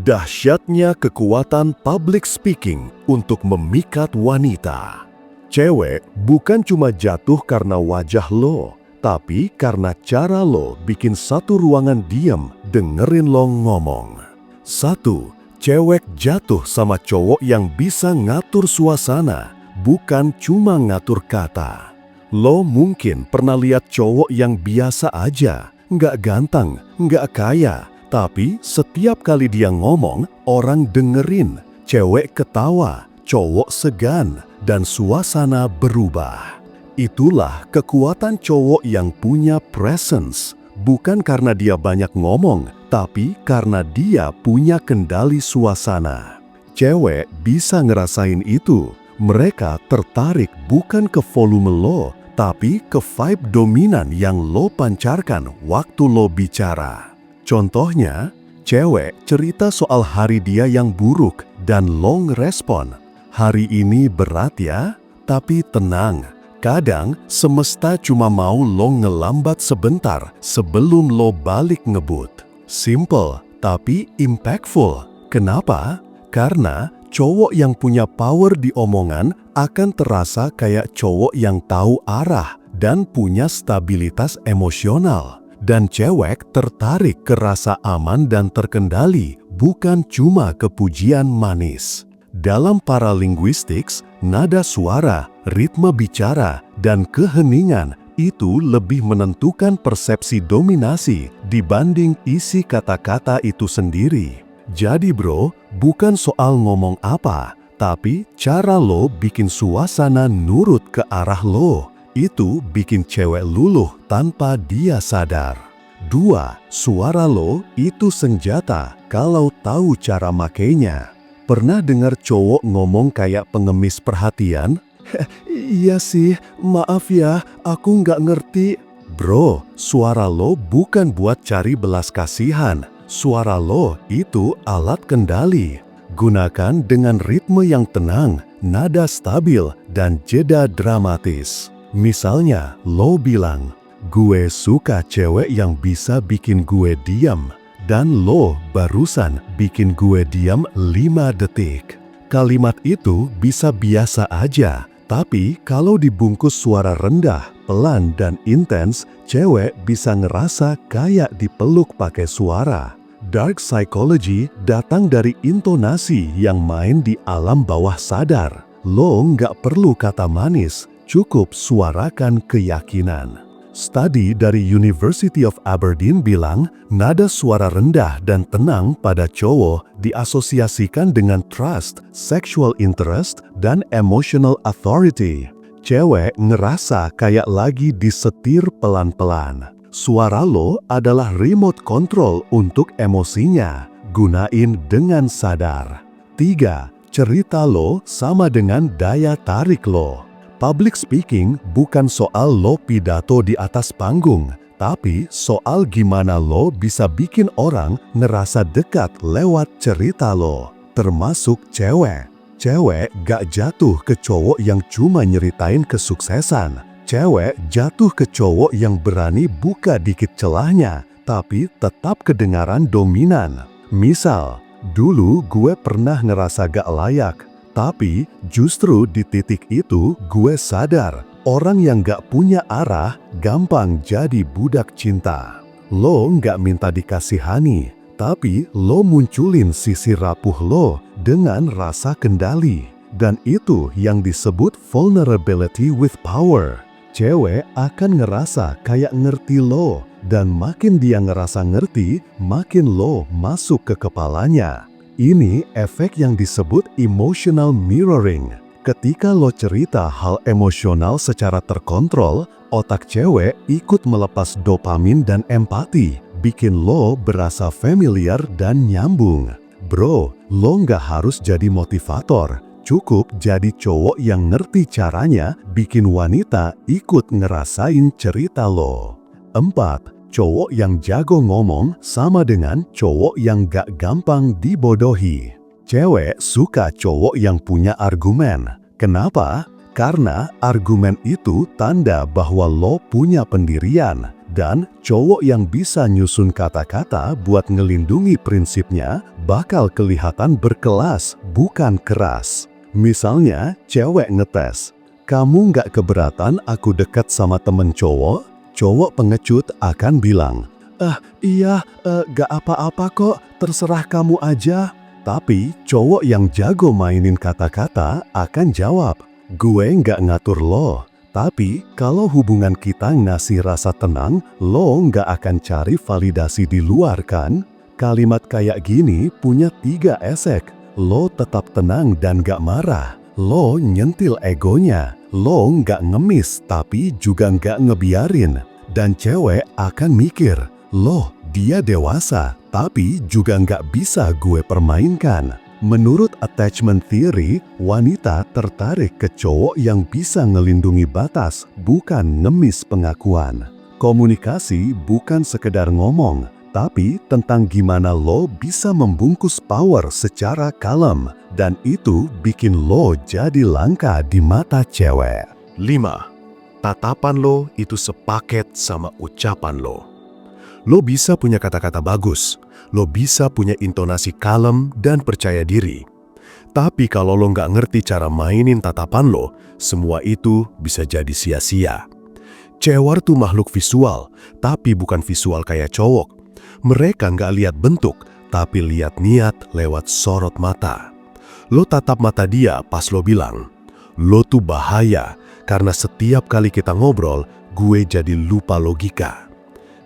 Dahsyatnya kekuatan public speaking untuk memikat wanita. Cewek bukan cuma jatuh karena wajah lo, tapi karena cara lo bikin satu ruangan diam dengerin lo ngomong. 1. Cewek jatuh sama cowok yang bisa ngatur suasana, bukan cuma ngatur kata. Lo mungkin pernah lihat cowok yang biasa aja, nggak ganteng, nggak kaya, tapi setiap kali dia ngomong, orang dengerin, cewek ketawa, cowok segan, dan suasana berubah. Itulah kekuatan cowok yang punya presence, bukan karena dia banyak ngomong, tapi karena dia punya kendali suasana. Cewek bisa ngerasain itu. Mereka tertarik bukan ke volume lo, tapi ke vibe dominan yang lo pancarkan waktu lo bicara. Contohnya, cewek cerita soal hari dia yang buruk dan lo ngerespon, "Hari ini berat ya, tapi tenang. Kadang semesta cuma mau lo ngelambat sebentar sebelum lo balik ngebut." Simple, tapi impactful. Kenapa? Karena cowok yang punya power di omongan akan terasa kayak cowok yang tahu arah dan punya stabilitas emosional. Dan cewek tertarik ke rasa aman dan terkendali, bukan cuma ke pujian manis. Dalam paralinguistics, nada suara, ritme bicara, dan keheningan itu lebih menentukan persepsi dominasi dibanding isi kata-kata itu sendiri. Jadi bro, bukan soal ngomong apa, tapi cara lo bikin suasana nurut ke arah lo. Itu bikin cewek luluh tanpa dia sadar. 2. Suara lo itu senjata kalau tahu cara makainya. Pernah dengar cowok ngomong kayak pengemis perhatian? "Iya sih, maaf ya, aku nggak ngerti." Bro, suara lo bukan buat cari belas kasihan. Suara lo itu alat kendali. Gunakan dengan ritme yang tenang, nada stabil, dan jeda dramatis. Misalnya, lo bilang, "Gue suka cewek yang bisa bikin gue diam," dan lo barusan bikin gue diam 5 detik. Kalimat itu bisa biasa aja, tapi kalau dibungkus suara rendah, pelan, dan intens, cewek bisa ngerasa kayak dipeluk pakai suara. Dark psychology datang dari intonasi yang main di alam bawah sadar. Lo nggak perlu kata manis, cukup suarakan keyakinan. Studi dari University of Aberdeen bilang, nada suara rendah dan tenang pada cowok diasosiasikan dengan trust, sexual interest, dan emotional authority. Cewek ngerasa kayak lagi disetir pelan-pelan. Suara lo adalah remote control untuk emosinya. Gunain dengan sadar. 3. Cerita lo sama dengan daya tarik lo. Public speaking bukan soal lo pidato di atas panggung, tapi soal gimana lo bisa bikin orang ngerasa dekat lewat cerita lo, termasuk cewek. Cewek gak jatuh ke cowok yang cuma nyeritain kesuksesan. Cewek jatuh ke cowok yang berani buka dikit celahnya, tapi tetap kedengaran dominan. Misal, "Dulu gue pernah ngerasa gak layak, tapi justru di titik itu gue sadar, orang yang gak punya arah gampang jadi budak cinta." Lo gak minta dikasihani, tapi lo munculin sisi rapuh lo dengan rasa kendali. Dan itu yang disebut vulnerability with power. Cewek akan ngerasa kayak ngerti lo, dan makin dia ngerasa ngerti, makin lo masuk ke kepalanya. Ini efek yang disebut emotional mirroring. Ketika lo cerita hal emosional secara terkontrol, otak cewek ikut melepas dopamin dan empati, bikin lo berasa familiar dan nyambung. Bro, lo nggak harus jadi motivator. Cukup jadi cowok yang ngerti caranya bikin wanita ikut ngerasain cerita lo. 4. Cowok yang jago ngomong sama dengan cowok yang gak gampang dibodohi. Cewek suka cowok yang punya argumen. Kenapa? Karena argumen itu tanda bahwa lo punya pendirian Dan cowok yang bisa nyusun kata-kata buat ngelindungi prinsipnya bakal kelihatan berkelas, bukan keras. Misalnya, cewek ngetes, "Kamu nggak keberatan aku dekat sama temen cowok?" Cowok pengecut akan bilang, iya, gak apa-apa kok, terserah kamu aja." Tapi cowok yang jago mainin kata-kata akan jawab, "Gue nggak ngatur lo. Tapi kalau hubungan kita ngasih rasa tenang, lo nggak akan cari validasi di luar kan?" Kalimat kayak gini punya 3 esek. Lo tetap tenang dan gak marah. Lo nyentil egonya. Lo nggak ngemis tapi juga nggak ngebiarin. Dan cewek akan mikir, "Loh, dia dewasa, tapi juga nggak bisa gue permainkan." Menurut attachment theory, wanita tertarik ke cowok yang bisa ngelindungi batas, bukan ngemis pengakuan. Komunikasi bukan sekedar ngomong, tapi tentang gimana lo bisa membungkus power secara kalem, dan itu bikin lo jadi langka di mata cewek. 5. Tatapan lo itu sepaket sama ucapan lo. Lo bisa punya kata-kata bagus, lo bisa punya intonasi kalem dan percaya diri. Tapi kalau lo nggak ngerti cara mainin tatapan lo, semua itu bisa jadi sia-sia. Cewek tuh makhluk visual, tapi bukan visual kayak cowok. Mereka nggak lihat bentuk, tapi lihat niat lewat sorot mata. Lo tatap mata dia pas lo bilang, "Lo tuh bahaya, karena setiap kali kita ngobrol, gue jadi lupa logika."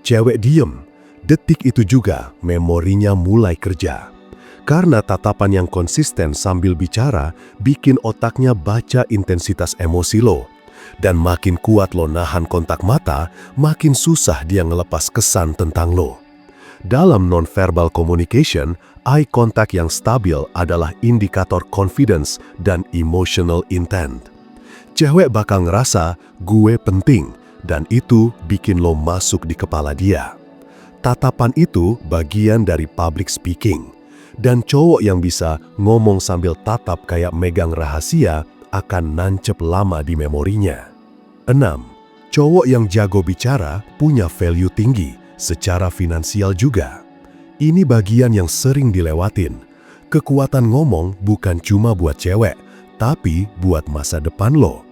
Cewek diem. Detik itu juga memorinya mulai kerja. Karena tatapan yang konsisten sambil bicara bikin otaknya baca intensitas emosi lo. Dan makin kuat lo nahan kontak mata, makin susah dia ngelepas kesan tentang lo. Dalam nonverbal communication, eye contact yang stabil adalah indikator confidence dan emotional intent. Cewek bakal ngerasa gue penting, dan itu bikin lo masuk di kepala dia. Tatapan itu bagian dari public speaking. Dan cowok yang bisa ngomong sambil tatap kayak megang rahasia akan nancep lama di memorinya. 6. Cowok yang jago bicara punya value tinggi, secara finansial juga. Ini bagian yang sering dilewatin. Kekuatan ngomong bukan cuma buat cewek, tapi buat masa depan lo.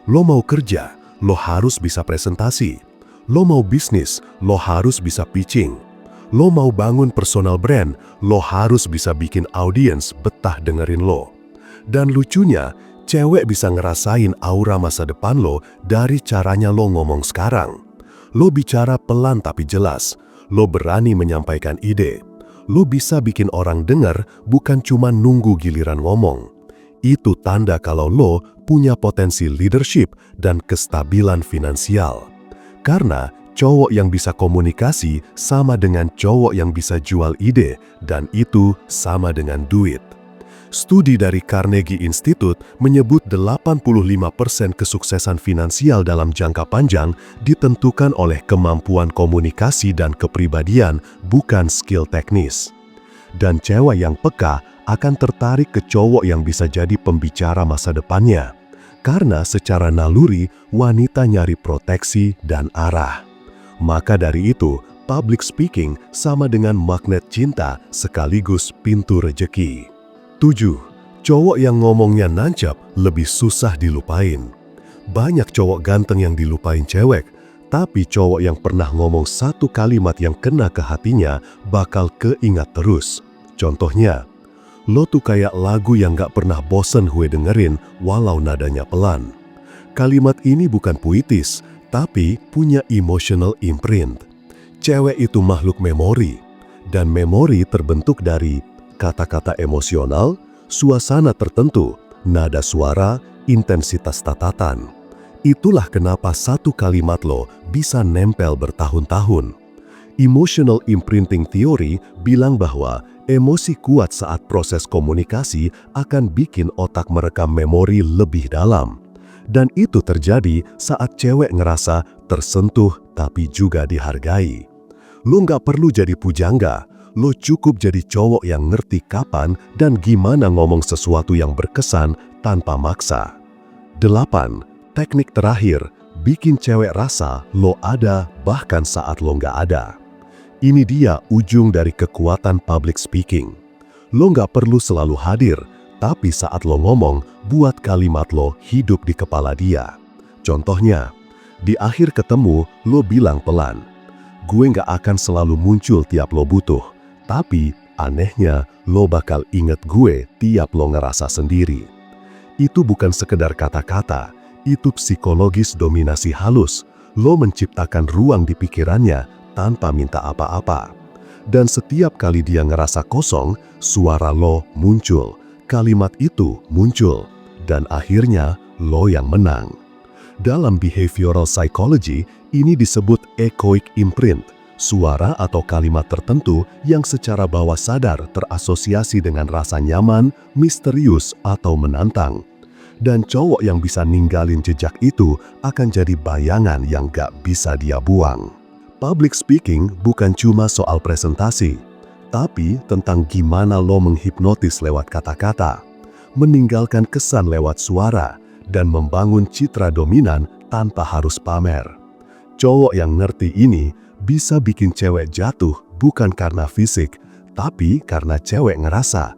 Lo mau kerja, lo harus bisa presentasi. Lo mau bisnis, lo harus bisa pitching. Lo mau bangun personal brand, lo harus bisa bikin audiens betah dengerin lo. Dan lucunya, cewek bisa ngerasain aura masa depan lo dari caranya lo ngomong sekarang. Lo bicara pelan tapi jelas. Lo berani menyampaikan ide. Lo bisa bikin orang denger, bukan cuma nunggu giliran ngomong. Itu tanda kalau lo punya potensi leadership dan kestabilan finansial. Karena cowok yang bisa komunikasi sama dengan cowok yang bisa jual ide, dan itu sama dengan duit. Studi dari Carnegie Institute menyebut 85% kesuksesan finansial dalam jangka panjang ditentukan oleh kemampuan komunikasi dan kepribadian, bukan skill teknis. Dan cewek yang peka akan tertarik ke cowok yang bisa jadi pembicara masa depannya. Karena secara naluri, wanita nyari proteksi dan arah. Maka dari itu, public speaking sama dengan magnet cinta sekaligus pintu rejeki. 7. Cowok yang ngomongnya nancap lebih susah dilupain. Banyak cowok ganteng yang dilupain cewek, tapi cowok yang pernah ngomong satu kalimat yang kena ke hatinya bakal keingat terus. Contohnya, "Lo tuh kayak lagu yang gak pernah bosen gue dengerin walau nadanya pelan." Kalimat ini bukan puitis, tapi punya emotional imprint. Cewek itu makhluk memori, dan memori terbentuk dari kata-kata emosional, suasana tertentu, nada suara, intensitas tatatan. Itulah kenapa satu kalimat lo bisa nempel bertahun-tahun. Emotional imprinting theory bilang bahwa emosi kuat saat proses komunikasi akan bikin otak merekam memori lebih dalam. Dan itu terjadi saat cewek ngerasa tersentuh tapi juga dihargai. Lo nggak perlu jadi pujangga, lo cukup jadi cowok yang ngerti kapan dan gimana ngomong sesuatu yang berkesan tanpa maksa. 8. Teknik terakhir, bikin cewek rasa lo ada bahkan saat lo nggak ada. Ini dia ujung dari kekuatan public speaking. Lo nggak perlu selalu hadir, tapi saat lo ngomong, buat kalimat lo hidup di kepala dia. Contohnya, di akhir ketemu, lo bilang pelan, "Gue nggak akan selalu muncul tiap lo butuh, tapi anehnya lo bakal inget gue tiap lo ngerasa sendiri." Itu bukan sekedar kata-kata, itu psikologis dominasi halus. Lo menciptakan ruang di pikirannya tanpa minta apa-apa. Dan setiap kali dia ngerasa kosong, suara lo muncul, kalimat itu muncul, dan akhirnya lo yang menang. Dalam behavioral psychology, ini disebut echoic imprint, suara atau kalimat tertentu yang secara bawah sadar terasosiasi dengan rasa nyaman, misterius, atau menantang. Dan cowok yang bisa ninggalin jejak itu akan jadi bayangan yang gak bisa dia buang. Public speaking bukan cuma soal presentasi, tapi tentang gimana lo menghipnotis lewat kata-kata, meninggalkan kesan lewat suara, dan membangun citra dominan tanpa harus pamer. Cowok yang ngerti ini bisa bikin cewek jatuh bukan karena fisik, tapi karena cewek ngerasa,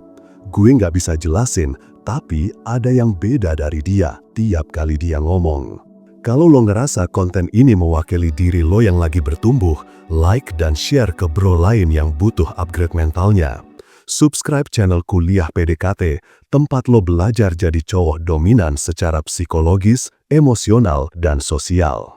"Gue nggak bisa jelasin, tapi ada yang beda dari dia tiap kali dia ngomong." Kalau lo ngerasa konten ini mewakili diri lo yang lagi bertumbuh, like dan share ke bro lain yang butuh upgrade mentalnya. Subscribe channel Kuliah PDKT, tempat lo belajar jadi cowok dominan secara psikologis, emosional, dan sosial.